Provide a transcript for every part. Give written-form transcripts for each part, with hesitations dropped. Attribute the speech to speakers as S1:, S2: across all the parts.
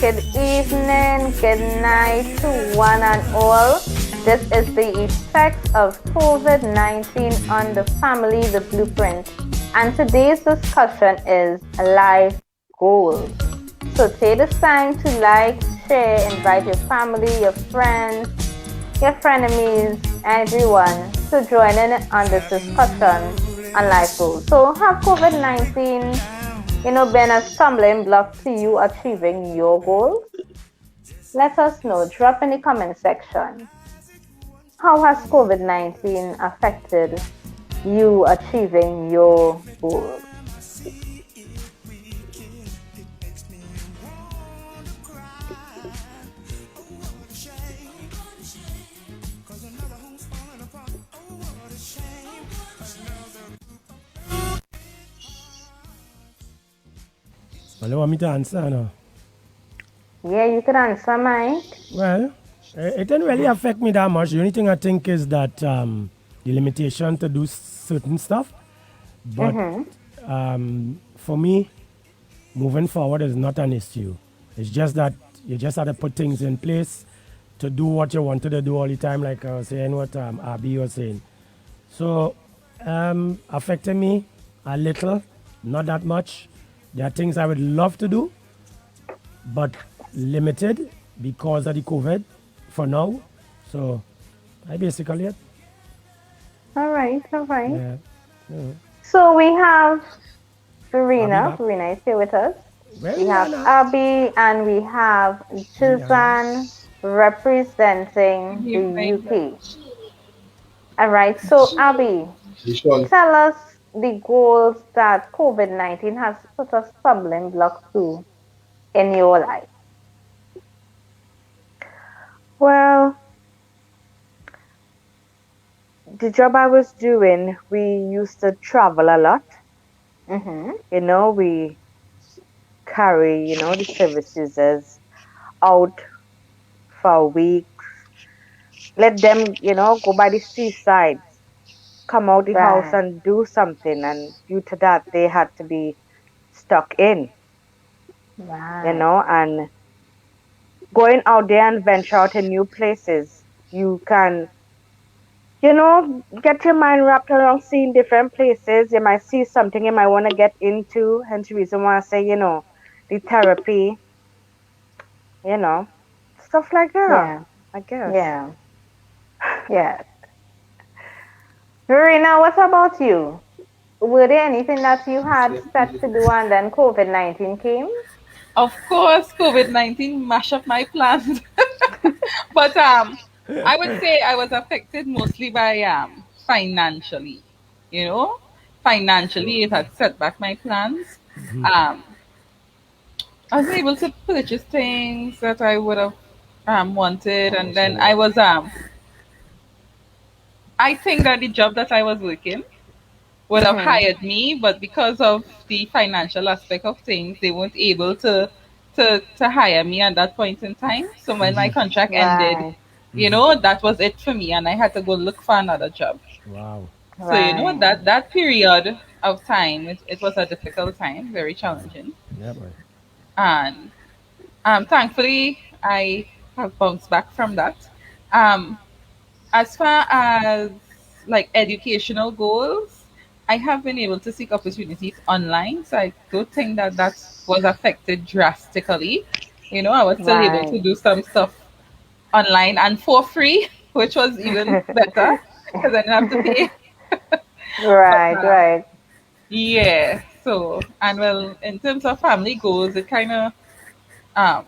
S1: good evening, good night to one and all. This is the effects of COVID 19 on the family, the blueprint. And today's discussion is life goals. So take this time to like, share, invite your family, your friends, your frenemies, everyone to join in on this discussion on life goals. So have COVID 19 been a stumbling block to you achieving your goals? Let us know. Drop in the comment section. How has COVID 19 affected you achieving your goals?
S2: Well, you want me to answer now?
S1: Yeah, you can answer, Mike.
S2: Well, it didn't really affect me that much. The only thing I think is that the limitation to do certain stuff. But for me, moving forward is not an issue. It's just that you just have to put things in place to do what you wanted to do all the time, like I was saying, what Abby was saying. So, affecting me a little, not that much. There are things I would love to do, but limited because of the COVID for now. So, I basically it.
S1: All right, all right.
S2: Yeah. Yeah.
S1: So we have
S2: Abby
S1: Verena.
S2: back.
S1: Verena is here with us.
S2: Where
S1: We
S2: you
S1: have
S2: Anna?
S1: Abby and we have
S2: Yeah.
S1: Suzanne representing the
S3: You find that.
S1: UK. All right, so Abby,
S4: Sean,
S1: tell us the goals that COVID 19 has put a stumbling block to in your life.
S5: Well, the job I was doing, we used to travel a lot.
S1: Mm-hmm.
S5: We carry, the services as out for a week. Let them, go by the seaside, come out the house
S1: Right,
S5: and do something. And due to that, they had to be stuck in,
S1: right,
S5: and going out there and venture out in new places. You can get your mind wrapped around seeing different places. You might see something you might want to get into. Hence the reason why I say, the therapy, you know, stuff like that,
S1: yeah,
S5: I guess.
S1: yeah, yeah. Verena, what about you? Were there anything that you had set to do and then COVID 19 came?
S3: Of course, COVID 19 mash up my plans. But I would say I was affected mostly by financially. You know, financially it had set back my plans. Um, I was able to purchase things that I would have wanted, and then I think that the job that I was working would have
S1: Mm-hmm.
S3: hired me, but because of the financial aspect of things, they weren't able to hire me at that point in time. So when my contract ended,
S1: Right,
S3: that was it for me, and I had to go look for another job.
S2: Wow.
S3: So
S1: right.
S3: that period of time, it was a difficult time, very challenging,
S2: Yeah, boy.
S3: and thankfully I have bounced back from that. Um, as far as like educational goals, I have been able to seek opportunities online, so I don't think that that was affected drastically. I was still able
S1: Right,
S3: to do some stuff online and for free, which was even better because I didn't have to pay. But
S1: right, right.
S3: yeah, so and well, in terms of family goals, it kind of um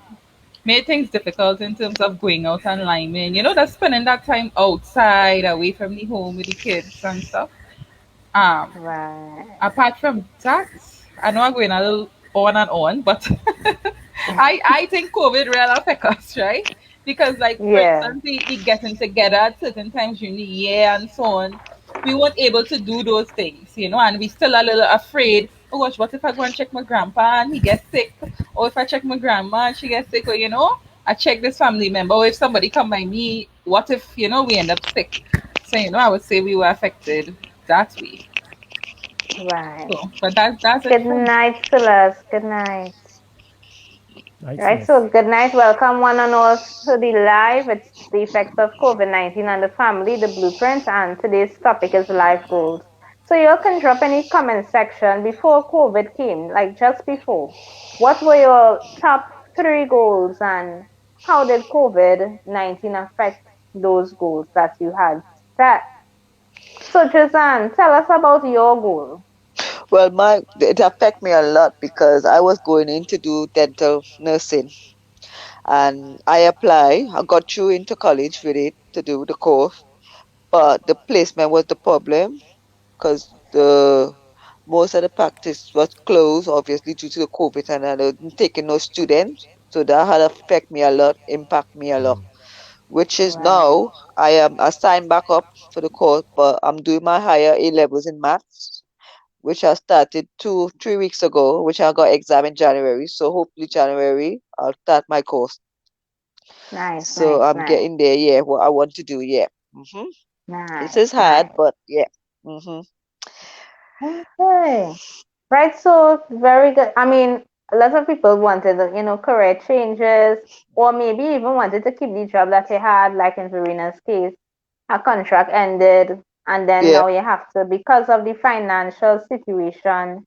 S3: made things difficult in terms of going out and liming. That's spending that time outside, away from the home with the kids and stuff. Um,
S1: Right.
S3: Apart from that, I know I'm going a little on and on, but I think COVID really affect us, right? Because like for
S1: Yeah.
S3: instance, the getting together at certain times during the year and so on, we weren't able to do those things, and we still a little afraid. Oh gosh, what if I go and check my grandpa and he gets sick? Or if I check my grandma and she gets sick, or I check this family member, or if somebody come by me, what if we end up sick? So I would say we were affected that way.
S1: Right.
S3: So, but that's it
S1: Good
S3: from.
S1: night, Silas. Good night.
S2: Right,
S1: Right,
S2: yes.
S1: so good night. Welcome one and all to the live. It's the effects of COVID-19 on the family, the blueprint, and today's topic is life goals. So you can drop any comment section before COVID came, like just before. What were your top three goals and how did COVID-19 affect those goals that you had set? So Jazan, tell us about your goal.
S4: Well, my it affect me a lot because I was going in to do dental nursing, and I apply. I got through into college with it to do the course, but the placement was the problem because the most of the practice was closed, obviously due to the COVID, and I didn't taking no students. So that had affect me a lot, impact me a lot. Which is
S1: Right.
S4: now I am assigned back up for the course, but I'm doing my higher A levels in maths, which I started 3 weeks ago, which I got exam in January. So hopefully January I'll start my course.
S1: Nice,
S4: So
S1: nice,
S4: I'm
S1: nice,
S4: getting there, yeah, what I want to do, yeah. This
S1: nice,
S4: is hard,
S1: nice.
S4: but yeah. hmm
S1: Okay. Right, so very good. I mean, a lot of people wanted, career changes, or maybe even wanted to keep the job that they had, like in Verena's case, a contract ended, and then
S4: Yeah.
S1: now you have to, because of the financial situation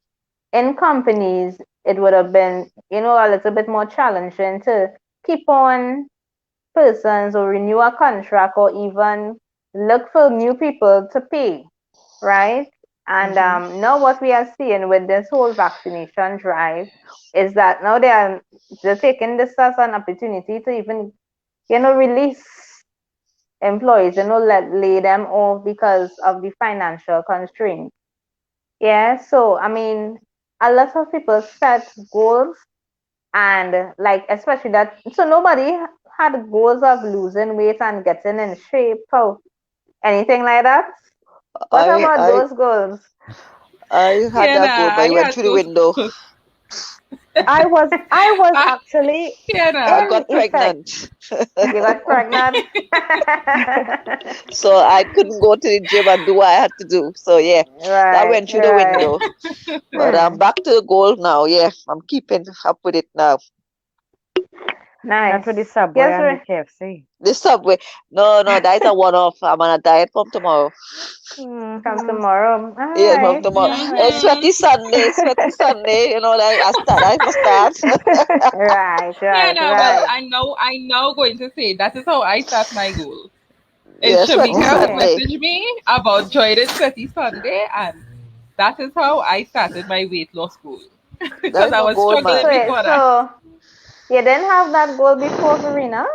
S1: in companies, it would have been, a little bit more challenging to keep on persons or renew a contract or even look for new people to pay, right? And
S4: hmm
S1: now what we are seeing with this whole vaccination drive is that now they're taking this as an opportunity to even release employees, let lay them off because of the financial constraints. Yeah, so I mean, a lot of people set goals and like especially that so nobody had goals of losing weight and getting in shape or anything like that. What
S4: I
S1: about
S4: I
S1: those goals?
S4: I had
S3: Yeah, nah,
S4: that goal, but
S3: I
S4: it went
S3: had
S4: through the
S3: those
S4: window.
S3: goals.
S5: I was
S3: Ah,
S5: actually
S3: yeah,
S4: I
S3: nah.
S5: in
S4: got
S5: effect.
S4: pregnant.
S1: You got pregnant?
S4: So I couldn't go to the gym and do what I had to do. So yeah, that
S1: Right,
S4: went through the
S1: right.
S4: window. But I'm
S1: Hmm.
S4: back to the goal now. Yeah, I'm keeping up with it now.
S5: Not
S1: Nice.
S5: with the Subway
S1: Yes,
S5: and the
S1: right.
S5: KFC.
S4: The Subway. No, that is a one-off. I'm on a diet from tomorrow.
S1: From
S5: Hmm.
S1: tomorrow. All
S4: Yeah, from
S1: right.
S4: tomorrow.
S1: All right.
S4: Sweaty Sunday, sweaty Sunday. You know, like I must start.
S1: Right,
S3: Yeah,
S1: right,
S3: no, well,
S1: right.
S3: I know going to say that is how I start my goal. If
S4: Yeah, sweaty
S3: Shamika would
S1: Okay.
S4: Sunday.
S3: message me about joining Sweaty Sunday, and that is how I started my weight loss goal.
S4: That
S3: Because
S4: is
S3: I
S4: my
S3: was
S4: goal,
S3: struggling
S4: man.
S1: So,
S3: before that.
S1: so you didn't have that goal before, Verena?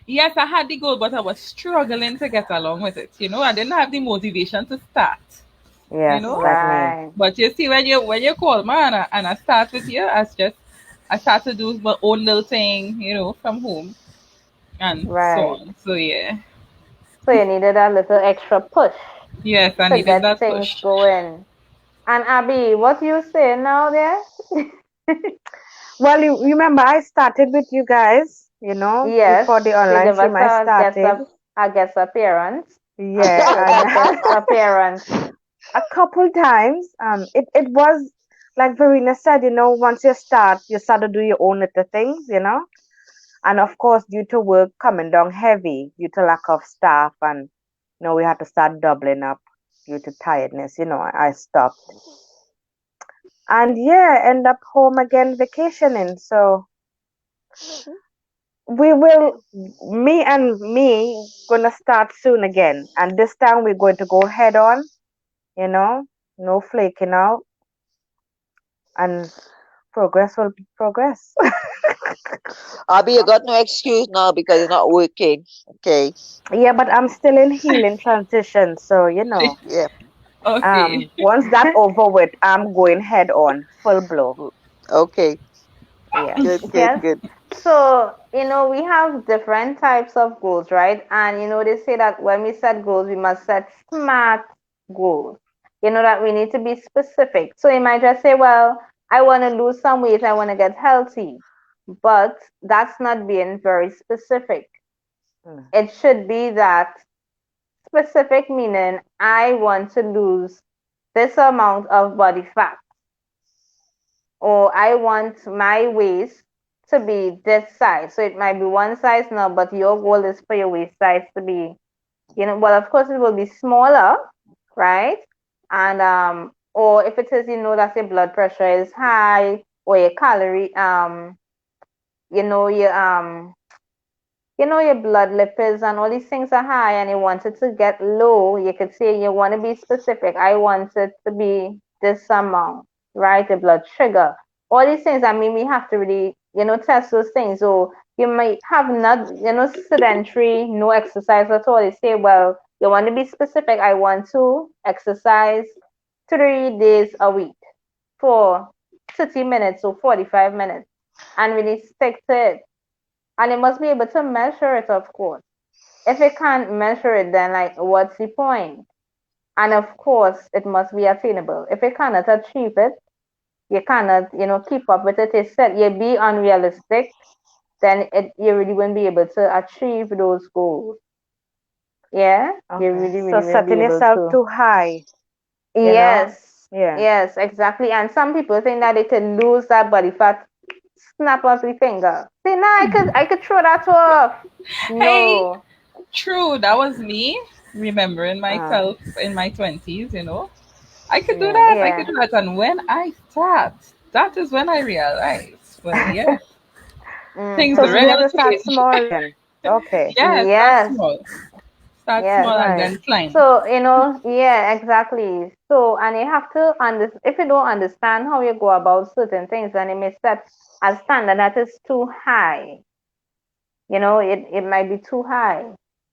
S3: Yes, I had the goal, but I was struggling to get along with it. I didn't have the motivation to start. You
S5: Yes,
S3: know,
S5: like me.
S1: Right.
S3: but you see, when you call me and I start with you, I start to do my own little thing, from home and so
S1: Right.
S3: on. So yeah,
S1: So you needed a little extra push
S3: yes, I
S1: to
S3: needed
S1: get
S3: that
S1: things
S3: push.
S1: going. And Abby, what you say now there?
S5: Well, you remember I started with you guys,
S1: Yes,
S5: before the
S1: you
S5: online
S1: give us
S5: stream I started.
S1: a guest appearance.
S5: Yeah,
S1: Okay,
S5: and
S1: a guest appearance.
S5: a couple times, it was like Verena said, once you start to do your own little things, and of course, due to work coming down heavy, due to lack of staff, and we had to start doubling up due to tiredness. I stopped, and yeah, end up home again vacationing. So we will, me gonna start soon again, and this time we're going to go head on. You know, no flaking out, and progress will be progress.
S4: Abby, you got no excuse now because you're not working. Okay.
S5: Yeah, but I'm still in healing transition, so
S4: Yeah.
S3: Okay.
S5: once that over with, I'm going head on, full blow.
S4: Okay.
S5: Yes.
S4: Good, good,
S1: Yes.
S4: good.
S1: So, we have different types of goals, right? And, they say that when we set goals, we must set SMART goals. That we need to be specific. So you might just say, well, I want to lose some weight, I want to get healthy. But that's not being very specific.
S5: Mm.
S1: It should be that specific meaning I want to lose this amount of body fat or I want my waist to be this size. So it might be one size now, but your goal is for your waist size to be, well, of course it will be smaller, right? And or if it is, that your blood pressure is high or your calorie, you know, your your blood lipids and all these things are high and you want it to get low, you could say you want to be specific. I want it to be this amount, right? Your blood sugar. All these things, I mean, we have to really, test those things. So you might have not, sedentary, no exercise at all. You say, well, you want to be specific. I want to exercise 3 days a week for 30 minutes or 45 minutes and really stick to it. And you must be able to measure it, of course. If you can't measure it, then like what's the point? And of course, it must be attainable. If you cannot achieve it, you cannot, keep up with it. You said you be unrealistic, then you really won't be able to achieve those goals. Yeah,
S5: Okay.
S1: you really,
S5: So
S1: really won't be
S5: setting
S1: able
S5: yourself
S1: to.
S5: too high, you know?
S1: Yes,
S5: Yeah.
S1: yes, exactly. And some people think that they can lose that body fat snap of the finger. Say, no, I could throw that off.
S3: Hey,
S1: No.
S3: true, that was me remembering
S5: Uh,
S3: myself in my 20s, I could do
S5: yeah.
S3: that. I could
S1: Yeah.
S3: do that. And when I start, that is when I realized, well, yeah, things
S5: So we
S1: Mm-hmm.
S5: have
S3: really
S5: to start
S3: change.
S5: small then. Okay.
S3: Yeah, start
S1: Yes.
S3: small. Start
S1: Yes.
S3: small and
S5: Right.
S3: then climb.
S1: So, yeah, exactly. So, and you have to understand, if you don't understand how you go about certain things, then it may set a standard that is too high. It might be too high.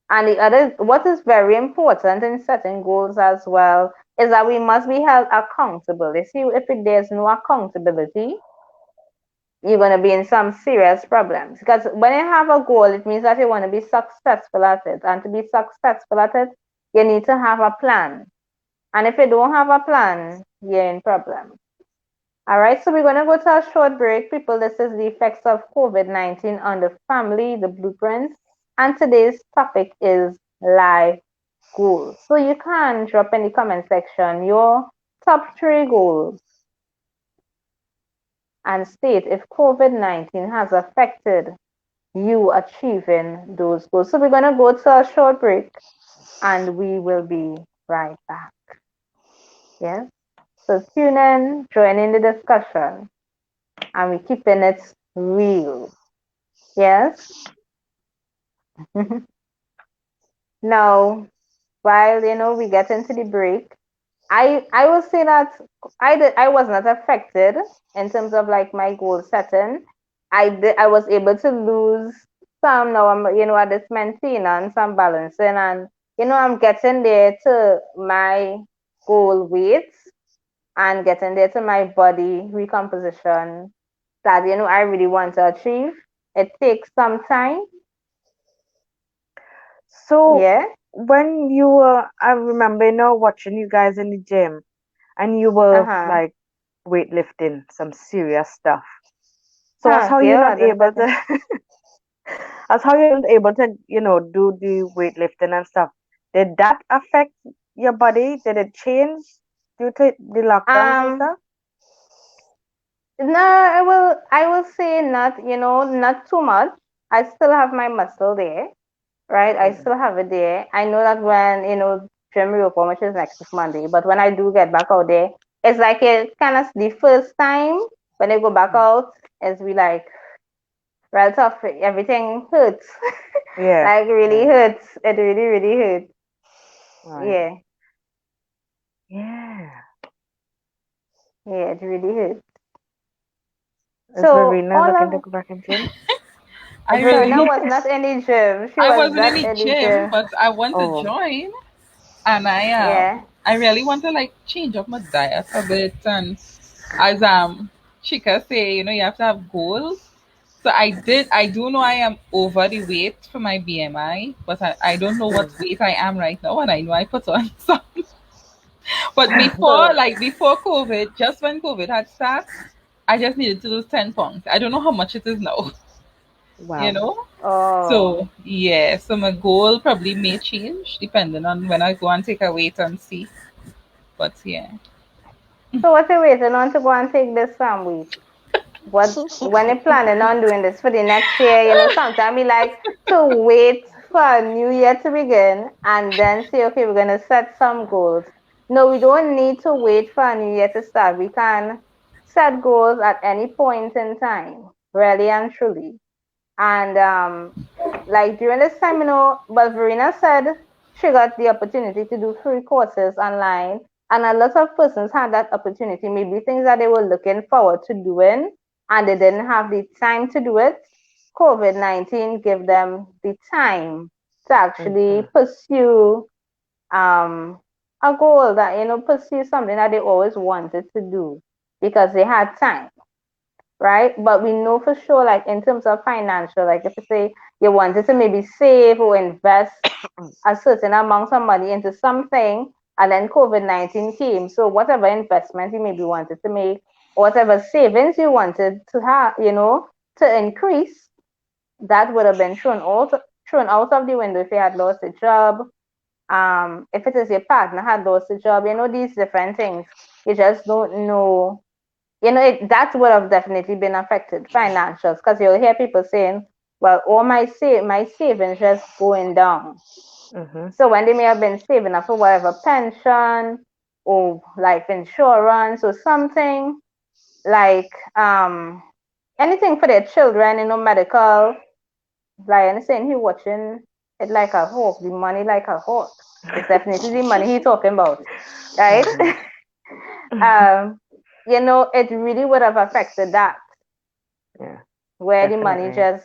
S1: And the other, what is very important in setting goals as well, is that we must be held accountable. You see, if there's no accountability, you're going to be in some serious problems. Because when you have a goal, it means that you want to be successful at it. And to be successful at it, you need to have a plan. And if you don't have a plan, you're in problem. All right, so we're going to go to a short break. People, this is the effects of COVID-19 on the family, the blueprints. And today's topic is life goals. So you can drop in the comment section your top 3 goals and state if COVID-19 has affected you achieving those goals. So we're going to go to a short break and we will be right back. Yes. So tune in, join in the discussion, and we're keeping it real. Yes. Now, while we get into the break, I will say that I was not affected in terms of like my goal setting. I was able to lose some. Now I'm at this maintenance, I'm balancing, and I'm getting there to my goal weight and getting there to my body recomposition that I really want to achieve. It takes some time.
S5: So
S1: Yeah.
S5: when you were, I remember, watching you guys in the gym and you were
S1: Uh-huh.
S5: like weightlifting some serious stuff. So that's
S1: Huh,
S5: how you're
S1: yeah,
S5: not able to, that's how you're not able to, do the weightlifting and stuff. Did that affect your body? Did it change due to the lockdowns and
S1: um
S5: stuff?
S1: no, I will say not, not too much. I still have my muscle there, right? I
S5: Mm.
S1: still have it there. I know that when, gym reopen, which is next Monday, but when I do get back out there, it's like it kind of the first time when I go back out, it's be like right off, everything hurts.
S5: Yeah.
S1: Like really
S5: Yeah.
S1: hurts. It really, really hurts.
S5: Right.
S1: Yeah.
S5: Yeah.
S1: Yeah, it really hurts.
S5: Is
S1: So
S5: Verena
S1: all
S5: looking to
S1: of
S5: go back in gym?
S3: I
S1: Verena
S3: really,
S1: was not in the gym. She
S3: I
S1: was
S3: wasn't in
S1: not
S3: the
S1: in the
S3: gym,
S1: gym.
S3: but I want to
S5: Oh.
S3: join. And
S1: Yeah.
S3: I really want to like change up my diet a bit. And as Chika say, you have to have goals. So I do know I am over the weight for my BMI, but I don't know what
S5: Mm.
S3: weight I am right now, and I know I put on some. But before,
S1: So
S3: like before COVID, just when COVID had started, I just needed to lose 10 pounds. I don't know how much it is now, you
S5: Wow.
S3: know.
S1: oh.
S3: So yeah, so my goal probably may change depending on when I go and take a weight and see. But yeah,
S1: So what you waiting on to go and take this week? What when you're planning on doing this for the next year, sometimes we like to wait for a new year to begin and then say, okay, we're gonna set some goals. No, we don't need to wait for a new year to start. We can set goals at any point in time, really and truly. And like during this time, but Verena said she got the opportunity to do free courses online, and a lot of persons had that opportunity, maybe things that they were looking forward to doing, and they didn't have the time to do it. COVID-19 gave them the time to actually pursue a goal that, pursue something that they always wanted to do because they had time, right? But we know for sure, like in terms of financial, like if you say you wanted to maybe save or invest a certain amount of money into something, and then COVID-19 came. So whatever investment you maybe wanted to make, or whatever savings you wanted to have, to increase, that would have been thrown out of the window if you had lost a job. If it is your partner had lost a job, these different things. You just don't know. That would have definitely been affected financials because you'll hear people saying, well, all my savings just going down. So when they may have been saving up for whatever pension or life insurance or something like anything for their children, medical, like I'm saying, he watching it like a hawk, the money like a hawk. It's definitely the money he's talking about, right? It really would have affected that.
S5: Yeah.
S1: Where the money just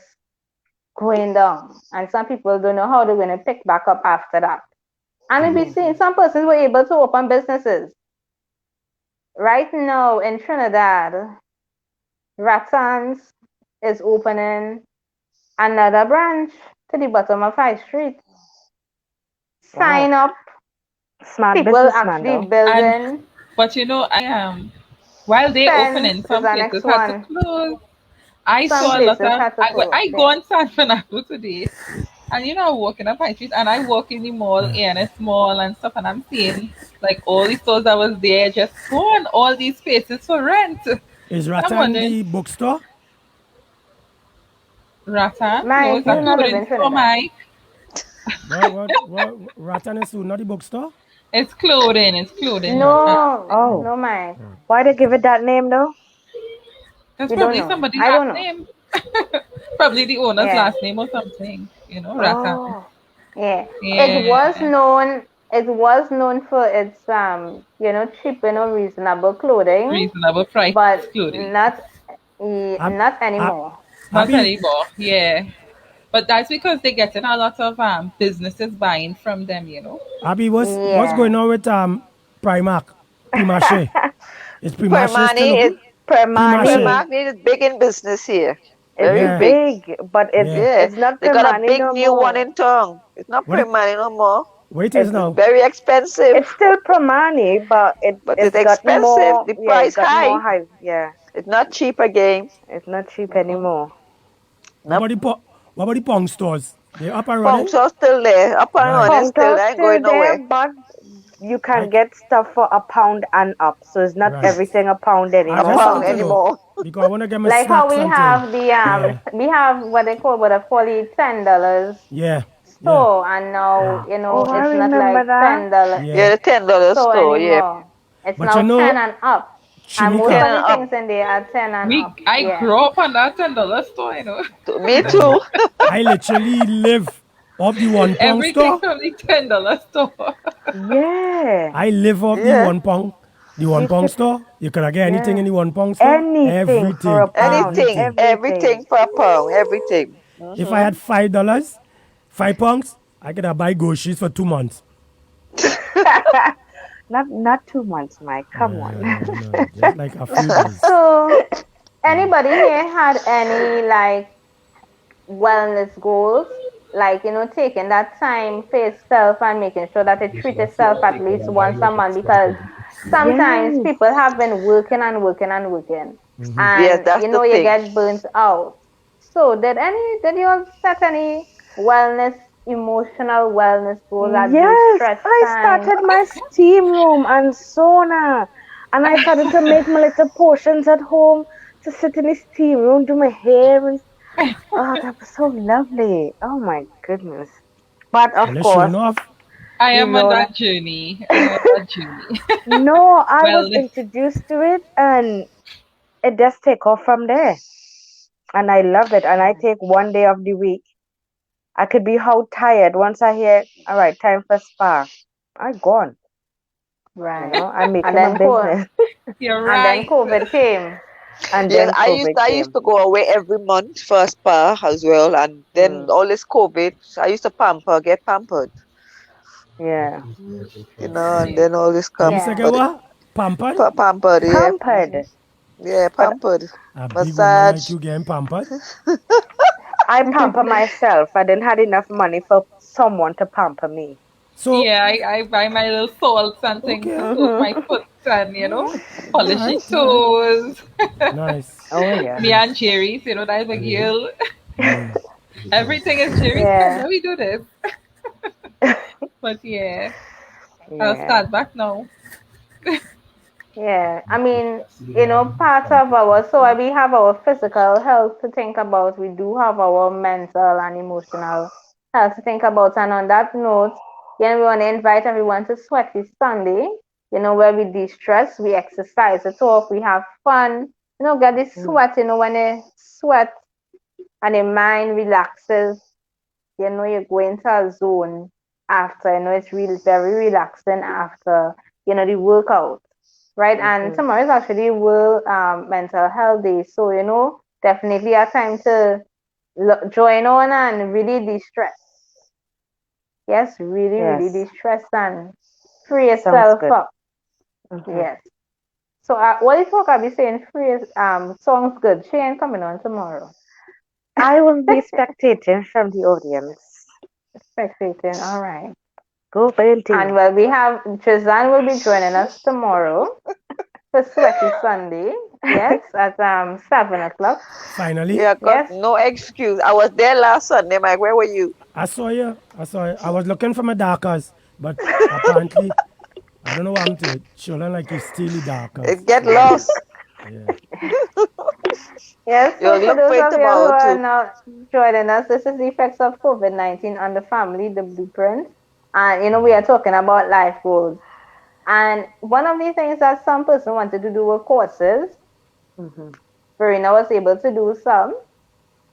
S1: going down. And some people don't know how they're going to pick back up after that. And we've seen some persons were able to open businesses. Right now in Trinidad, Rattans is opening another branch to the bottom of High Street. Sign up.
S5: Smart
S1: People
S5: businessman,
S1: actually
S5: though.
S1: building.
S3: But while they opening,
S1: Fence
S3: some
S1: is the
S3: places
S1: next
S3: had to
S1: one.
S3: close. I
S1: Some
S3: saw a lot
S1: places
S3: of.
S1: had to close,
S3: I go
S1: yeah.
S3: on San Fernando today, and I'm walking up High Street, and I walk in the mall, ANS Mall, and stuff, and I'm seeing like all the stores that was there just gone, all these spaces for rent.
S2: Is
S3: I'm
S2: Rattan
S3: wondering,
S2: the bookstore?
S3: Rattan? No,
S1: Mike,
S3: it's a
S1: you not live
S3: clothing
S1: in
S3: store,
S1: Trinidad.
S3: Mike.
S2: What Rattan is not the bookstore?
S3: It's clothing. It's clothing.
S1: No,
S5: Oh.
S1: no, Mike.
S5: Why they give it that name, though?
S3: That's
S1: We don't
S3: probably
S1: know.
S3: somebody's
S1: I don't
S3: last
S1: know.
S3: name. Probably the owner's
S1: Yeah.
S3: last name or something. Rattan.
S5: Oh.
S1: Yeah.
S3: Yeah.
S1: It was known for its cheap and reasonable clothing,
S3: Reasonable price
S1: but
S3: clothing.
S1: not
S2: Ab-
S1: not anymore.
S3: Not
S2: Abby,
S3: anymore. Yeah. But that's because they're getting a lot of businesses buying from them,
S2: Abby, what's
S1: Yeah.
S2: going on with Primark? Primarche. Is Primarche still
S4: Permani is
S2: open?
S5: Permani.
S4: Permani is big in business here. Very
S5: It's
S4: big.
S5: big, but it's
S4: Yeah,
S5: it's not
S4: they got a
S5: Permani
S4: big
S5: no
S4: new
S5: more.
S4: one in town. It's not
S2: What it-
S4: Permani no more.
S2: Wait is
S5: It's
S2: now.
S4: Very expensive,
S5: It's still Permani, but
S4: but
S5: it's
S4: it's
S5: gotten
S4: expensive.
S5: more.
S4: The
S5: Yeah,
S4: price
S5: it's gotten
S4: high.
S5: more high. Yeah,
S4: It's not cheap again.
S5: it's not cheap anymore.
S2: What about the Pong stores? They up and running?
S4: Punks are still there. Up and
S2: Right.
S4: running still.
S5: Punkto's
S4: They ain't
S5: still
S4: going
S5: there,
S4: nowhere.
S5: but you can
S2: I-
S5: get stuff for £1 and up, so it's not
S2: Right.
S5: everything £1
S2: I
S4: A
S5: anymore.
S2: just
S4: pound
S2: want to know
S4: anymore.
S2: because I want to get my
S1: Like how
S2: snacks
S1: we
S2: and
S1: have
S2: thing.
S1: the
S2: Yeah.
S1: we have what they call the $10
S2: Yeah.
S1: store, and now
S5: Oh, I
S1: it's not
S5: remember
S1: like
S5: that.
S1: $10
S2: Yeah.
S4: Yeah, the $10
S1: store
S4: store. Yeah,
S1: anymore. It's
S2: But
S1: now
S2: you know,
S1: 10 and up. And most
S2: Chimika,
S1: of
S4: 10
S1: the
S4: and up.
S1: things in there are 10 and up.
S3: I
S1: Yeah.
S3: grew up on that $10 store,
S4: Me too.
S2: I literally live off the £1
S3: Everything
S2: store.
S3: from the $10 store.
S5: Yeah,
S2: I live off the
S4: Yeah.
S2: £1. The £1 store. You can get anything
S5: Yeah.
S2: in the £1 store.
S5: anything for a pound.
S4: Anything. Everything for a pound. Everything.
S2: If I had £5, £5, I could have buy groceries for 2 months.
S5: Not 2 months, Mike. Come on.
S2: No, just like a few days.
S1: So, anybody here had any like wellness goals? Like, taking that time for yourself and making sure that you treat yourself at least once a month, because sometimes
S5: Yes.
S1: people have been working and working and working. And
S4: Yes, that's the
S1: you
S4: thing.
S1: get burnt out. So did you all set any emotional wellness goals at these
S5: Yes,
S1: stress
S5: I
S1: times?
S5: started my steam room and sauna, and I started to make my little portions at home to sit in his tea room, do my hair, and oh, that was so lovely. Oh my goodness. But
S2: Well,
S5: of
S2: it's showing
S5: course,
S2: off.
S3: I
S5: you
S3: am on
S5: know that.
S3: that journey. I am on that journey.
S5: No, I was
S3: Well,
S5: introduced to it, and it just take off from there. And I love it. And I take one day of the week. I could be how tired once I hear, all right, time for spa. I gone. You
S1: Right.
S5: know, I make
S1: And
S5: him a
S1: then
S5: business.
S3: you're
S1: and then
S3: right.
S1: COVID came.
S5: And
S4: Yes,
S5: then COVID
S4: I used
S5: came.
S4: to go away every month for a spa as well, and then
S5: Mm,
S4: all this COVID, I used to get pampered,
S5: yeah.
S4: and then all this
S2: You
S4: come,
S2: used to
S1: Yeah.
S2: get
S4: but
S2: what? Pampered?
S4: pampered, yeah,
S5: Pampered.
S4: yeah,
S5: But
S4: pampered,
S2: A big woman like
S4: massage.
S2: you getting pampered?
S5: I pamper myself. I didn't have enough money for someone to pamper me.
S2: So,
S3: Yeah, I buy my little salts and things to
S2: okay.
S3: soak
S5: Mm-hmm.
S3: my foot and,
S2: All right. All
S3: polish the
S2: right. All right.
S3: toes.
S2: Nice.
S5: Oh, yes.
S3: Me and Jerry's, that's a girl. Everything is Jerry's.
S5: Yeah.
S3: Let me do this. But yeah, I'll
S5: Yeah.
S3: start back now.
S1: Yeah, I mean, part of we have our physical health to think about. We do have our mental and emotional health to think about. And on that note, we want to invite everyone to Sweaty Sunday, where we de-stress, we exercise it off, we have fun, get this
S5: Mm,
S1: sweat, when you sweat and your mind relaxes, you go into a zone after, it's really very relaxing after, the workout, right? And
S5: mm-hmm.
S1: tomorrow is actually World Mental Health Day. So, definitely a time to join on and really de-stress. Yes, really, really
S5: Yes.
S1: de-stress and free
S5: Sounds
S1: yourself
S5: good.
S1: up.
S5: Mm-hmm.
S1: Yes. So, what is what I'll be saying? Songs good. She ain't coming on tomorrow.
S5: I will be spectating from the audience.
S1: Spectating. All right.
S5: Go
S1: And
S5: painting.
S1: well, we have Trizan will be joining us tomorrow for Sweaty Sunday. Yes, at 7 o'clock.
S2: Finally,
S4: Yeah, got
S1: Yes.
S4: no excuse. I was there last Sunday, Mike. Where were you?
S2: I saw you. I saw you. I was looking for my darkers, but apparently, I don't know what happened to it. Showing like you steely darkers.
S4: It get
S2: So,
S4: lost.
S2: yeah.
S1: Yes, so
S4: You'll
S1: for
S4: look
S1: those
S4: for it
S1: of you who
S4: tomorrow
S1: are
S4: too.
S1: now joining us, this is the effects of COVID-19 on the family, the blueprint. And, we are talking about life goals. And one of the things that some person wanted to do were courses.
S5: Mm-hmm.
S1: Verena was able to do some.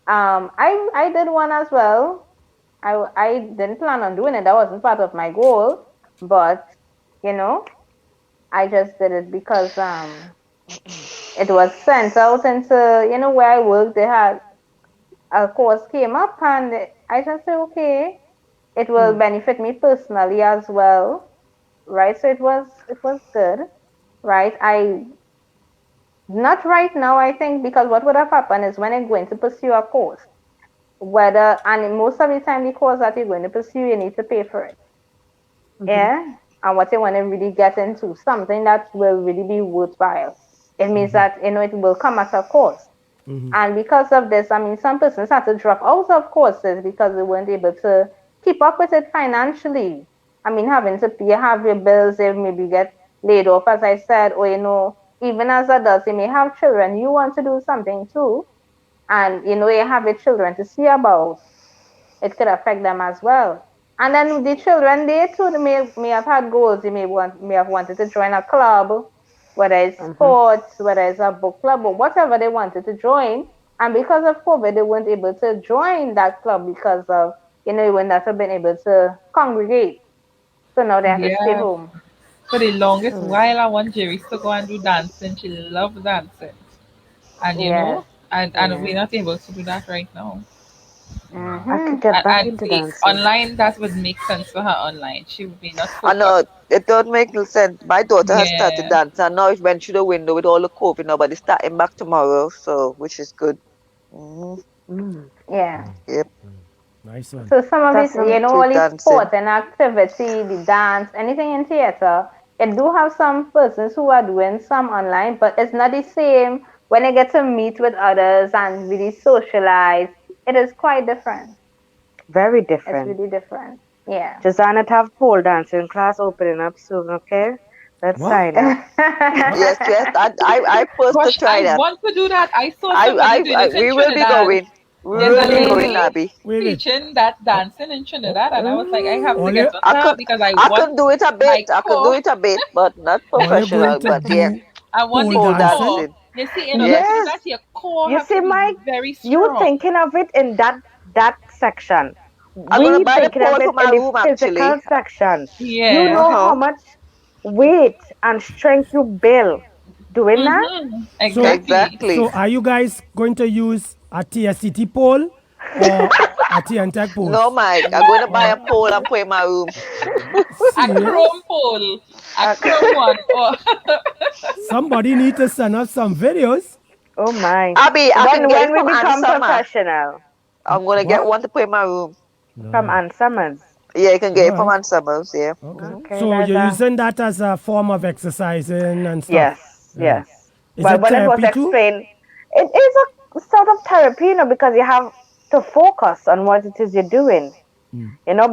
S1: I did one as well. I didn't plan on doing it. That wasn't part of my goal. But, you know, I just did it because it was sent out into, where I work. They had a course came up and I just said, okay, it will
S5: Mm,
S1: benefit me personally as well, right? So it was good, right? I not right now, I think, because what would have happened is when I'm going to pursue a course, whether and most of the time the course that you're going to pursue, you need to pay for it.
S5: mm-hmm.
S1: Yeah. And what you want to really get into, something that will really be worthwhile. It means that it will come at a cost. And because of this, I mean, some persons had to drop out of courses because they weren't able to keep up with it financially. I mean, having to pay, have your bills, they maybe get laid off, as I said, or, even as adults, you may have children. You want to do something too, and, you have your children to see about. It could affect them as well. And then the children, they too may have had goals. They may have wanted to join a club, whether it's
S5: Mm-hmm.
S1: sports, whether it's a book club, or whatever they wanted to join. And because of COVID, they weren't able to join that club because of, they would not have been able to congregate. So now they have to stay
S3: Yeah.
S1: home.
S3: For the longest
S5: Mm.
S3: while, I want Jerry to go and do dancing. She loves dancing. And,
S1: Yes.
S3: and we're
S5: Yeah.
S3: not able to do that right now.
S5: I
S1: Mm-hmm.
S5: could get back
S3: And
S5: into
S3: see,
S5: dancing.
S3: online, that would make sense for her online. She would be not
S4: I
S3: focused.
S4: know it don't make no sense. My daughter has started
S3: Yeah.
S4: dancing. I know it went through the window with all the COVID now, but it's starting back tomorrow, so which is good. Hmm.
S5: Mm.
S1: Yeah.
S4: Yep,
S2: Nice one.
S1: So some of
S5: That's
S1: it,
S5: some.
S1: all
S4: she's
S1: the
S4: dancing.
S1: sport and activity, the dance, anything in theater, it do have some persons who are doing some online, but it's not the same when you get to meet with others and really socialize. It is quite different.
S5: Very
S1: It's
S5: different.
S1: really different. Yeah.
S5: Janet have pole dancing class opening up soon, okay? Let's
S2: What?
S5: sign up.
S4: Yes, yes. I first to
S3: Gosh,
S4: try
S3: I
S4: that.
S3: want to do that. I saw somebody doing it in
S4: We will be
S3: Trinidad.
S4: going. We
S3: There's
S4: will
S3: a
S4: be going,
S3: lady
S4: Abby.
S2: Wait, wait.
S3: teaching that dancing in Trinidad, and I was like, I have to
S2: All
S3: get
S2: you,
S3: on
S4: I
S3: that
S4: could
S3: because I
S4: I
S3: want
S4: could do it a bit.
S3: my
S4: I could do
S3: core.
S4: it a bit, but not
S2: all you're going
S4: professional.
S2: to
S4: But yeah,
S2: do
S3: I want
S2: pole
S3: the
S4: pole
S2: dancing?
S3: core.
S4: dancing.
S3: You see, in order to do
S4: Yes.
S3: that, your core
S5: You
S3: have
S5: see,
S3: to be
S5: Mike,
S3: very
S5: you
S3: strong.
S5: thinking of it in that section.
S4: I'm gonna
S5: We
S4: buy the
S5: thinking of
S4: pole for
S5: it
S4: my
S5: in the
S4: room
S5: physical
S4: actually.
S5: section. You
S3: Yeah.
S5: know how
S4: Uh-huh.
S5: much weight and strength you build doing that?
S2: So,
S3: Exactly.
S4: Exactly.
S2: so are you guys going to use a TSCT pole or a TNTech
S4: No,
S2: post?
S4: Mike. I'm gonna buy a
S2: Or
S4: pole and put in my room.
S3: A chrome
S2: serious?
S3: pole, a
S5: Uh,
S3: chrome one. Oh,
S2: Somebody need to send us some videos.
S5: oh my.
S4: Abby, I can get it
S5: When we
S4: from Ann
S5: become
S4: Summer.
S5: professional
S4: I'm gonna get
S2: What?
S4: one to put in my room.
S5: from
S2: No.
S5: Ann Summers.
S4: Yeah, you can get
S2: All
S4: it from
S2: right.
S4: Ann Summers. Yeah.
S2: Okay.
S5: Okay,
S2: So
S5: there's
S2: you're
S5: a
S2: using that as a form of exercising and stuff.
S5: yes,
S2: Right.
S5: yes.
S2: Is
S5: Well,
S2: it
S5: when it was
S2: therapy too?
S5: explained, it is a sort of therapy, because you have to focus on what it is you're doing.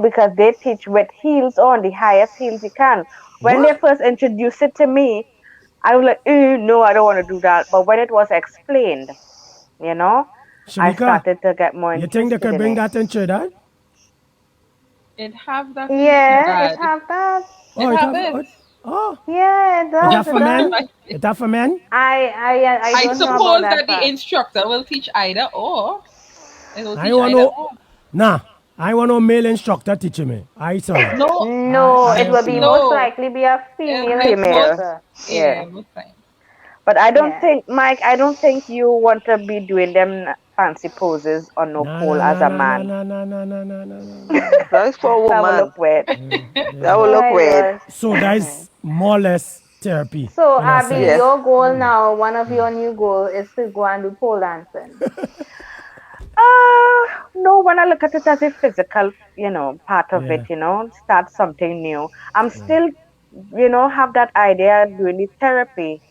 S5: Because they teach with heels on, the highest heels you can. When they
S2: What?
S5: first introduced it to me, I was like, no, I don't want to do that. But when it was explained, you know, I
S2: Shanika,
S5: started to get more
S2: you think they
S5: interested
S2: could
S5: in
S2: bring
S5: it.
S2: that in Trinidad?
S3: it have that in
S1: Yeah, it
S3: Trinidad.
S1: have that.
S3: It
S2: Oh, it
S3: have
S2: have.
S3: it.
S2: Oh,
S1: Yeah, it
S2: is
S1: does.
S2: that
S1: It
S2: for
S1: does.
S2: men? Is that for men?
S1: I
S3: I
S1: don't know about
S3: suppose
S1: that
S3: that the
S1: part.
S3: instructor will teach either or. It will
S2: I
S3: teach
S2: want
S3: either
S2: no.
S3: or.
S2: Nah, I want no male instructor teaching me. I sorry.
S3: No,
S1: No, it will be
S2: No.
S1: most
S3: no.
S1: likely be a female
S3: Most,
S5: Female,
S1: instructor.
S5: yeah.
S3: most time.
S5: But I don't
S1: Yeah.
S5: think, Mike, I don't think you want to be doing them fancy poses on no
S2: Nah,
S5: pole
S2: nah,
S5: as
S2: nah,
S5: a
S2: nah, nah,
S5: man.
S2: nah, nah, nah, nah, nah, nah, nah, nah.
S4: That is for a
S5: That will
S4: woman.
S5: look weird.
S4: That will look
S1: My
S4: weird.
S1: Lord.
S2: So that is more or less therapy
S1: So,
S2: in a
S1: Abby,
S4: Yes.
S2: sense.
S1: your goal now, one of your new goals is to go and do pole dancing.
S5: No, when I look at it as a physical, part of it,
S2: Yeah.
S5: start something new. I'm
S2: Right.
S5: still, have that idea doing the therapy.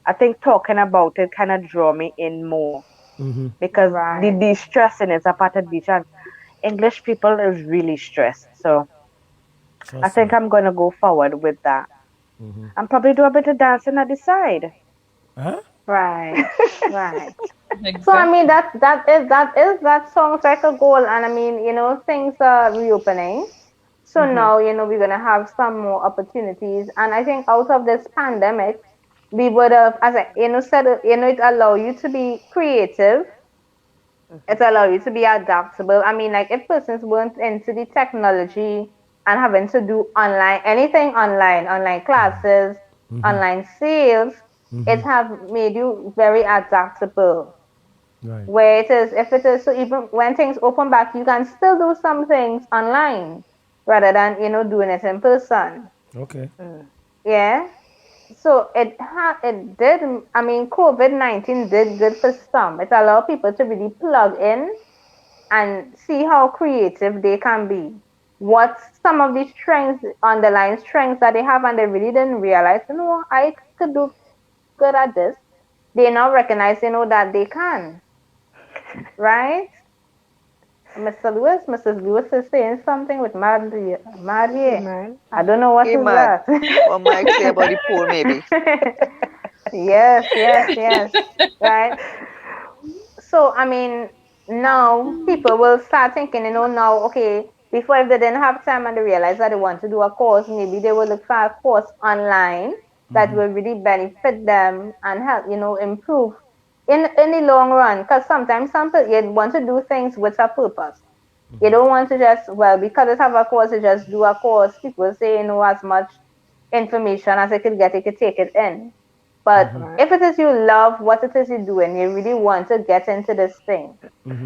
S5: I think talking about it kind of draw me in more because the
S1: Right.
S5: de-stressing is a part of the and English people is really stressed. So I
S2: Trust
S5: think
S2: me.
S5: I'm going to go forward with that and probably do a bit of dancing at the side.
S2: Huh?
S1: Right. Right. So I mean
S3: Exactly.
S1: that sounds like a goal, and I mean things are reopening. So now we're gonna have some more opportunities, and I think out of this pandemic, we would have, as I said, it allow you to be creative. It allow you to be adaptable. I mean, like if persons weren't into the technology and having to do online anything online classes, online sales, it have made you very adaptable
S2: Right.
S1: where it is if it is so even when things open back you can still do some things online rather than doing it in person.
S2: Okay.
S1: Yeah, so it did. I mean, COVID-19 did good for some. It allowed people to really plug in and see how creative they can be, what some of the strengths, underlying strengths that they have, and they really didn't realize, I could do good at this. They now recognize that they can, right? Mr. Lewis, Mrs. Lewis is saying something with Marie. Marie.
S5: Man.
S1: I don't know what
S4: Hey,
S1: is
S4: man.
S1: that.
S4: What Mike say about the pole, maybe?
S1: Yes, yes, yes. Right. So, I mean, now people will start thinking, now, okay, before if they didn't have time and they realize that they want to do a course, maybe they will look for a course online that will really benefit them and help, improve in the long run. Because sometimes some people you want to do things with a purpose. You don't want to just, well, because it have a course, you just do a course. People say, as much information as I could get, you could take it in. But
S5: Right.
S1: if it is you love what it is you're doing, you really want to get into this thing,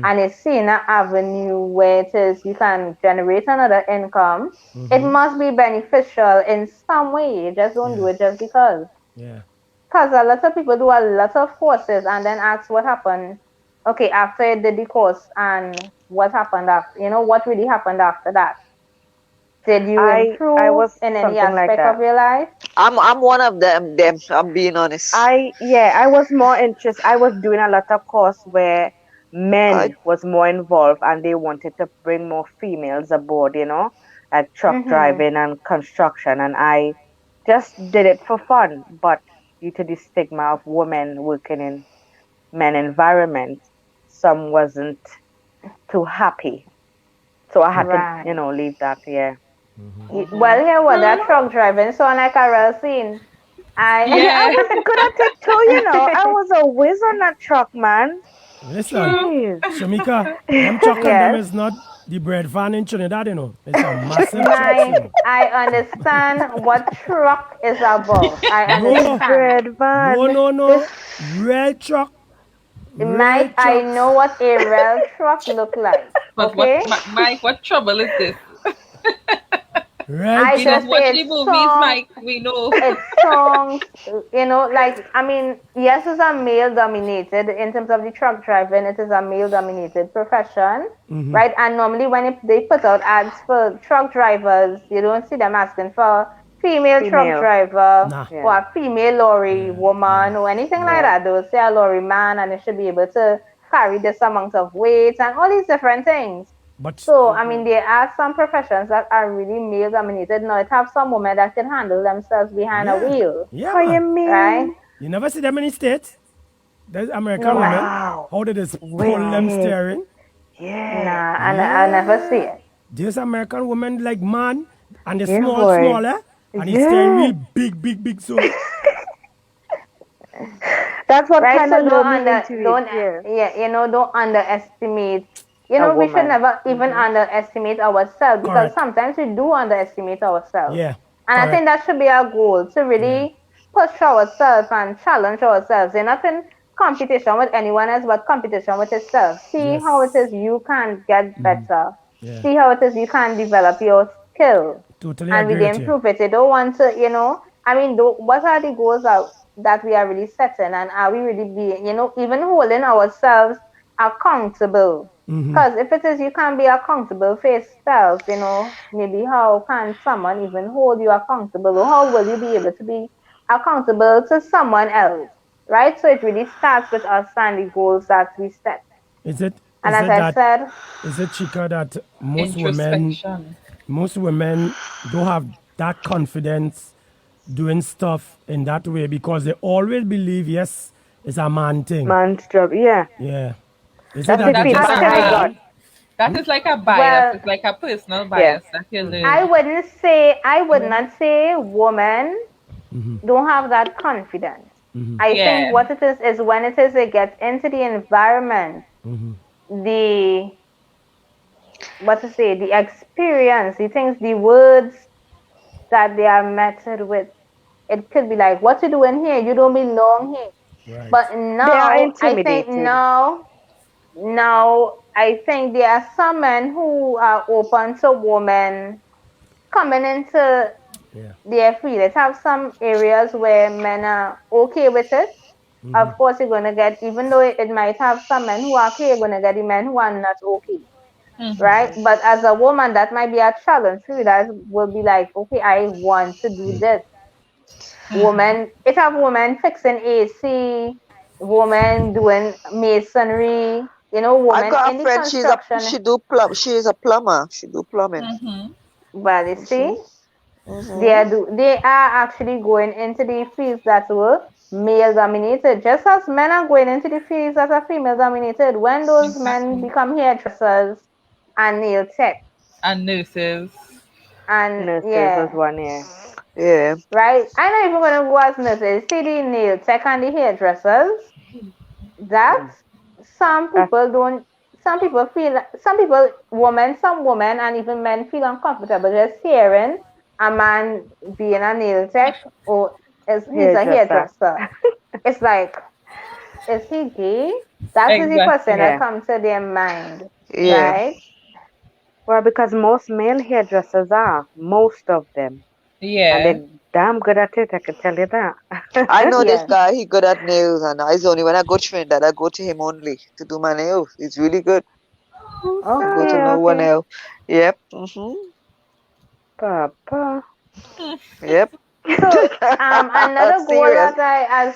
S1: and it's seeing an avenue where it is you can generate another income, it must be beneficial in some way. You just don't do
S2: Yeah.
S1: it just because.
S2: Yeah.
S1: Because a lot of people do a lot of courses and then ask what happened. Okay, after I did the course and what happened after, what really happened after that? Did you
S5: I
S1: improve
S5: was
S1: in any
S5: something like
S1: aspect of
S5: that.
S1: your life?
S4: I'm one of them. I'm being honest.
S5: I was more interested. I was doing a lot of course where
S4: I
S5: men was more involved and they wanted to bring more females aboard, like truck
S1: Mm-hmm.
S5: driving and construction. And I just did it for fun, but due to the stigma of women working in men environments, some wasn't too happy. So I had to,
S1: Right.
S5: leave that. Yeah.
S1: Well, here was that truck driving sound like a real scene.
S5: Yeah, I
S3: Yeah.
S5: was good at it too. I was a whiz on that truck, man.
S2: Listen,
S5: Jeez.
S2: Shamika, them truck and them
S1: Yes.
S2: is not the bread fan in Trinidad, It's a massive trucks,
S1: Mike, I understand what truck is about. I
S2: No,
S1: understand.
S5: Bread van.
S2: no. Real truck. Real
S1: Mike, I
S2: trucks.
S1: know what a rail truck look like.
S3: But
S1: Okay?
S3: Mike, what trouble is this?
S2: Real
S1: I
S3: We
S2: truck.
S3: just
S1: just say
S3: watch
S1: it's
S3: the movies,
S1: song,
S3: Mike. We know.
S1: it's songs, like, I mean, yes, it's a male dominated in terms of the truck driving, it is a male dominated profession, right? And normally when they put out ads for truck drivers, you don't see them asking for female truck
S5: Female.
S1: driver
S2: Nah.
S5: Yeah.
S1: or a female lorry woman or anything like
S5: Yeah.
S1: that. They'll say a lorry man and they should be able to carry this amount of weight and all these different things.
S2: But
S1: So, I mean, there are some professions that are really male dominated. Now, it have some women that can handle themselves behind a
S2: yeah,
S1: wheel,
S2: yeah,
S5: How you
S2: man.
S5: mean?
S1: right?
S2: You never see them in the States? There's American
S1: No,
S2: women.
S5: Wow.
S2: How did they pull them
S5: Wicked.
S2: steering?
S5: Yeah.
S1: nah, I never see it.
S2: There's American women like man, and they
S5: Yeah,
S2: small,
S5: boy.
S2: smaller, and he's steering
S5: Yeah.
S2: real big, so.
S5: That's what
S1: Right?
S5: kind
S1: So
S5: of lured me into
S1: don't,
S5: it. Yeah.
S1: don't underestimate.
S5: A
S1: We should
S5: woman.
S1: never even underestimate ourselves because
S2: Correct.
S1: sometimes we do underestimate ourselves.
S2: Yeah.
S1: And I think that should be our goal to really push ourselves and challenge ourselves. You're not in competition with anyone else, but competition with yourself. See
S2: Yes.
S1: how it is you can get better.
S2: Yeah.
S1: See how it is you can develop your skill
S2: Totally
S1: and
S2: agree
S1: really
S2: with you.
S1: improve it. You don't want to, I mean, what are the goals that we are really setting and are we really being, even holding ourselves accountable? Because if it is you can't be accountable for yourself, maybe how can someone even hold you accountable or how will you be able to be accountable to someone else, right? So it really starts with us and the goals that we set.
S2: Is it?
S1: And
S2: Is
S1: as
S2: it
S1: I
S2: that?
S1: said,
S2: Is it, Chica, that most women don't have that confidence doing stuff in that way because they always believe, yes, it's a man thing.
S5: Man's job. Yeah.
S2: Yeah. Is
S5: That's
S2: it
S5: the
S2: that they
S5: feedback
S2: just
S5: I
S2: have
S5: got.
S3: That is like a bias.
S1: Well,
S3: It's like a personal bias that you learn.
S1: I would not say women don't have that confidence. I think what it is when they get into the environment, the the experience, the things, the words that they are met with. It could be like, what you doing here? You don't belong here.
S2: Right.
S1: But
S5: They are
S1: now, I think
S5: intimidated.
S1: now, I think there are some men who are open to women coming into
S2: Yeah.
S1: their field. Let's have some areas where men are okay with it. Of course, you're going to get, even though it might have some men who are okay, you're going to get the men who are not okay. Right? But as a woman, that might be a challenge for you. That will be like, okay, I want to do this. It have women fixing AC, women doing masonry,
S4: I
S1: women
S4: got
S1: in
S4: a
S1: the
S4: friend.
S1: construction.
S4: She is a plumber. She do plumbing.
S1: Well, you see, they are actually going into the fields that were male dominated, just as men are going into the fields that are female dominated. When those men become hairdressers and nail tech
S3: And nurses.
S1: and
S5: Nurses
S1: yeah,
S5: was one. Yeah.
S4: Yeah.
S1: right. I'm not even gonna go as nurses. See the nail tech and the hairdressers. That some people don't. Some people feel. Some women, and even men feel uncomfortable just hearing a man being a nail tech or he's a hairdresser. It's like, is he gay? That is the question that
S5: Yeah.
S1: comes to their mind,
S4: Yeah.
S1: right?
S5: Well, because most male hairdressers are, most of them. And
S3: Yeah.
S5: they're damn good at it, I can tell you that.
S4: I know this
S1: Yes.
S4: guy. He good at nails, and it's only when I go to Trinidad I go to him only to do my nails. He's really good. I go to no one else. Yep.
S5: Papa.
S4: Yep.
S1: So another goal
S4: Serious.
S1: that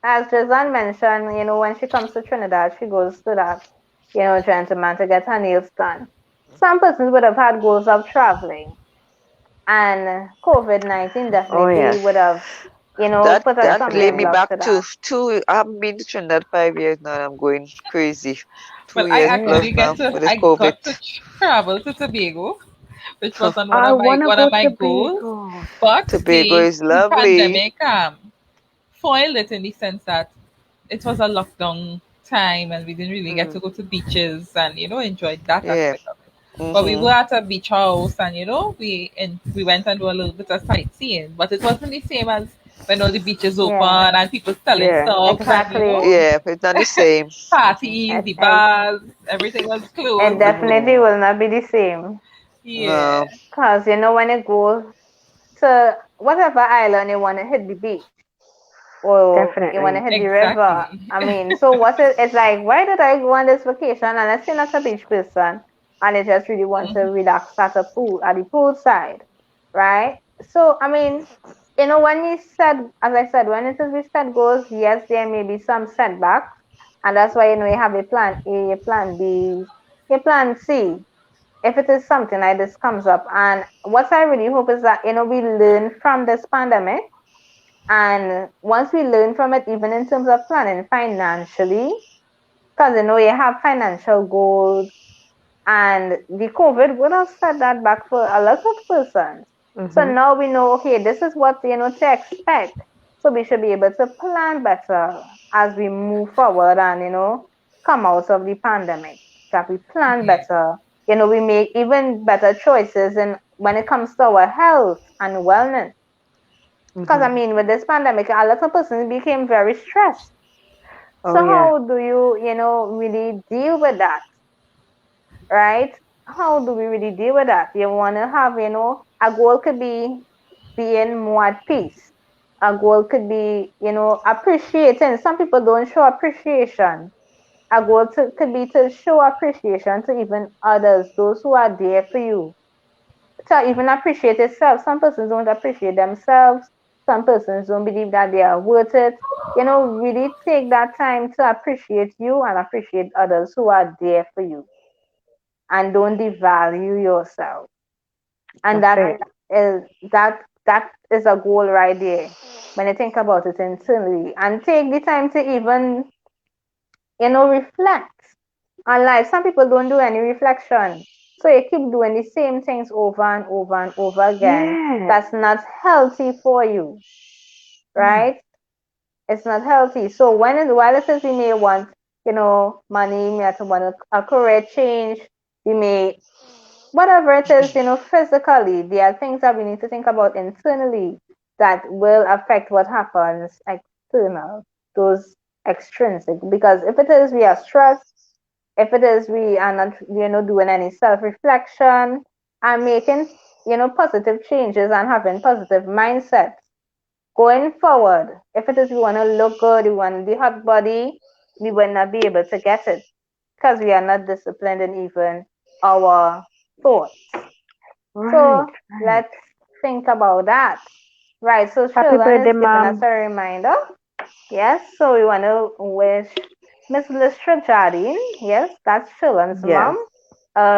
S1: as Jazan mentioned, when she comes to Trinidad, she goes to that, gentleman to get her nails done. Some persons would have had goals of traveling. And COVID-19
S5: Oh
S1: definitely
S5: yes.
S1: would have, put a
S4: That laid
S1: stumbling
S4: me
S1: block
S4: back
S1: to
S4: to
S1: that.
S4: I haven't been to Trinidad 5 years now, and I'm going crazy. two
S3: Well, I
S4: years
S5: Oh yeah.
S4: plus
S3: actually
S4: now with this
S3: I
S4: COVID.
S3: got to travel to Tobago, which was on
S5: I wanna
S3: one
S5: go
S3: of
S5: to
S3: my goals.
S5: Tobago.
S3: But
S4: Tobago
S3: the
S4: is lovely.
S3: pandemic foiled it in the sense that it was a lockdown time and we didn't really get to
S5: Mm.
S3: go to beaches and enjoy that
S4: Yeah.
S3: aspect of it. But we
S4: Mm-hmm.
S3: were at a beach house and we went and do a little bit of sightseeing. But it wasn't the same as when all the beaches open
S1: Yeah,
S3: and people selling
S5: Yeah.
S3: stuff and
S1: exactly.
S4: Yeah, it's not the same. hmm
S3: parties,
S1: It,
S3: the
S1: it,
S3: bars, everything was
S1: it
S3: closed.
S1: definitely
S4: hmm
S1: will not be the same.
S3: Yeah.
S4: No.
S1: Because, when you go to whatever island you want to hit the beach or you want to
S5: Definitely.
S1: hit the river.
S3: Exactly.
S1: I mean, so it's like, why did I go on this vacation and let's say not a beach person and I just really want to
S3: Mhm.
S1: relax at a pool at the pool side, right? So I mean, when we said, as I said, when it is we set goals, yes, there may be some setbacks, and that's why you have a plan A, a plan B, a plan C if it is something like this comes up. And what I really hope is that we learn from this pandemic, and once we learn from it, even in terms of planning financially, because you have financial goals, and the COVID would have set that back for a lot of persons. So
S5: Mhm.
S1: now we know, okay, this is what to expect. So we should be able to plan better as we move forward and come out of the pandemic. That we plan
S3: Yeah.
S1: better. We make even better choices in when it comes to our health and wellness. Because I
S5: Mhm.
S1: mean, with this pandemic, a lot of persons became very stressed.
S5: Oh
S1: So
S5: yeah.
S1: how do you, really deal with that, right? How do we really deal with that? You want to have, a goal could be being more at peace. A goal could be, appreciating. Some people don't show appreciation. A goal could be to show appreciation to even others, those who are there for you, to even appreciate yourself. Some persons don't appreciate themselves. Some persons don't believe that they are worth it. Really take that time to appreciate you and appreciate others who are there for you, and don't devalue yourself. And
S5: That's it.
S1: is that is a goal right there when you think about it internally. And take the time to even reflect on life. Some people don't do any reflection. So you keep doing the same things over and over and over again.
S5: Yeah.
S1: That's not healthy for you,
S5: Mm.
S1: right? It's not healthy. So while it is we may want, money, we may want a career change, we may whatever it is, physically, there are things that we need to think about internally that will affect what happens external, those extrinsic. Because if it is we are stressed, if it is we are not, doing any self-reflection and making, positive changes and having positive mindset going forward, if it is we want to look good, we want the hot body, we will not be able to get it because we are not disciplined in even our thoughts.
S5: Right.
S1: So
S5: Right.
S1: let's think about that. Right, so
S5: Happy
S1: Sherlyn
S5: birthday,
S1: is giving us
S5: mom.
S1: a reminder. Yes, so we want to wish Miss Listra Jardine, yes, that's Sherlyn's
S5: Yes.
S1: mom,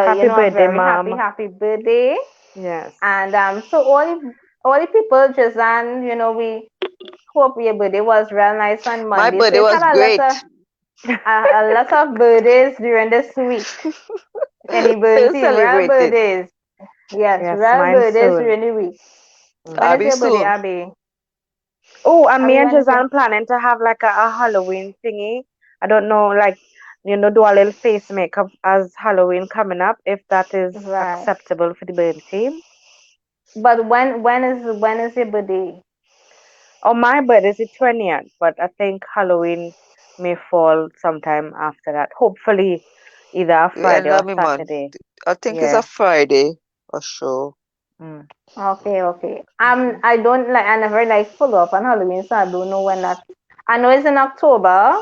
S5: Happy
S1: a
S5: birthday,
S1: very happy,
S5: mom.
S1: happy birthday.
S5: Yes.
S1: And so all the people, Jazan, we hope your birthday was real nice on
S4: My
S1: Monday. So
S4: birthday
S1: you've
S4: was
S1: had
S4: great.
S1: a lot of birthdays during this week. Any
S4: Still
S1: birthday, real
S4: celebrating.
S1: birthdays. Yes,
S5: Yes,
S1: real
S5: mine
S1: birthdays
S5: soon.
S1: during the week. When
S5: Mm.
S1: is
S4: Abby
S1: your birthday,
S4: soon.
S1: Abby?
S5: Oh, and me
S1: Abby,
S5: and
S1: when is your
S5: Jazan planning to have like a Halloween thingy. I don't know, like, do a little face makeup as Halloween coming up, if that is
S1: right?
S5: acceptable for the birthday team.
S1: But when is your birthday?
S5: Oh, my birthday is the 20th, but I think Halloween may fall sometime after that. Hopefully, either a
S4: You end
S5: Friday
S4: up
S5: or
S4: me, man.
S5: Saturday.
S4: I think it's a
S5: Yeah.
S4: Friday for sure.
S5: Mm.
S1: Okay, okay. I don't like. I never follow up on Halloween, so I don't know when that. I know it's in October,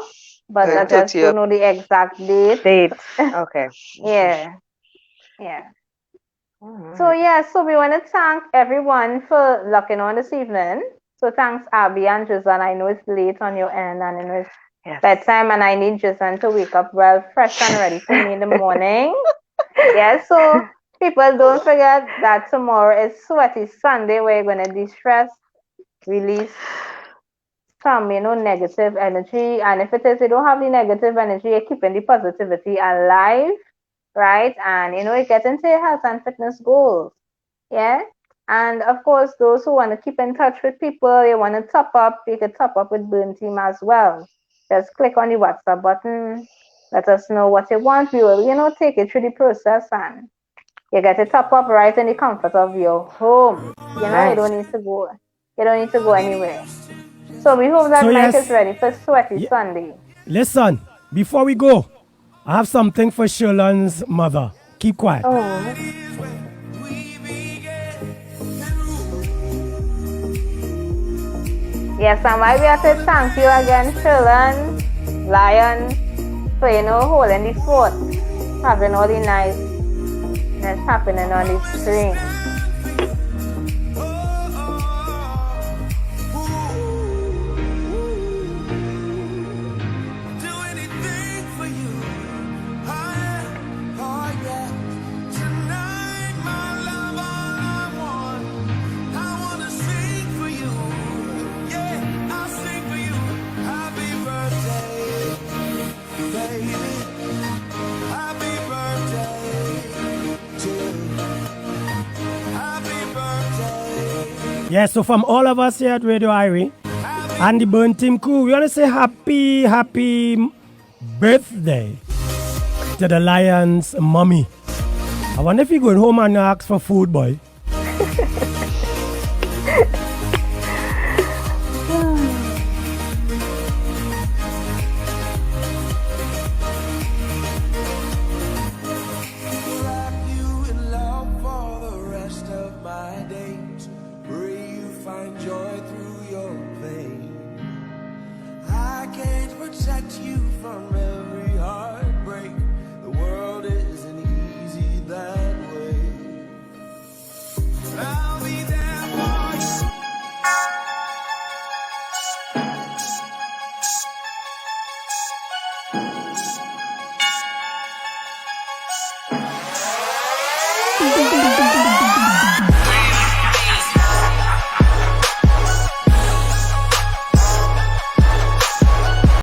S1: but I
S5: Yeah.
S1: just
S4: 30th.
S1: don't know the exact date.
S5: Date. Okay.
S4: Mhm.
S1: Yeah, yeah.
S5: All
S1: So
S5: right.
S1: yeah, so we want to thank everyone for locking on this evening. So thanks, Abby and Jazan. I know it's late on your end, and I know it's
S5: Yes.
S1: bedtime, and I need Jazan to wake up well, fresh and ready for me in the morning. Yeah, so People, don't forget that tomorrow is Sweaty Sunday where you're going to de-stress, release some, negative energy. And if it is, you don't have the negative energy, you're keeping the positivity alive, right? And, you get into your health and fitness goals. Yeah. And of course, those who want to keep in touch with people, you want to top up, you can top up with Burn Team as well. Just click on the WhatsApp button. Let us know what you want. We will, take it through the process and you get a top up right in the comfort of your home. You
S5: Nice.
S1: don't need to go. You don't need to go anywhere. So we hope that
S2: So
S1: Mike
S2: yes.
S1: is ready for Sweaty
S2: Ye-
S1: Sunday.
S2: Listen, before we go, I have something for Sherlon's mother. Keep quiet.
S1: Oh. Yes, and I we have to thank you again, Sherlon, Lion, for holding the fort, having all the niceness happening on the screen.
S2: Yeah, so from all of us here at Radio Irie and the Burn Team crew, we want to say happy birthday to the Lion's mommy. I wonder if you're going home and ask for food, boy.
S6: Ding, ding, ding, ding.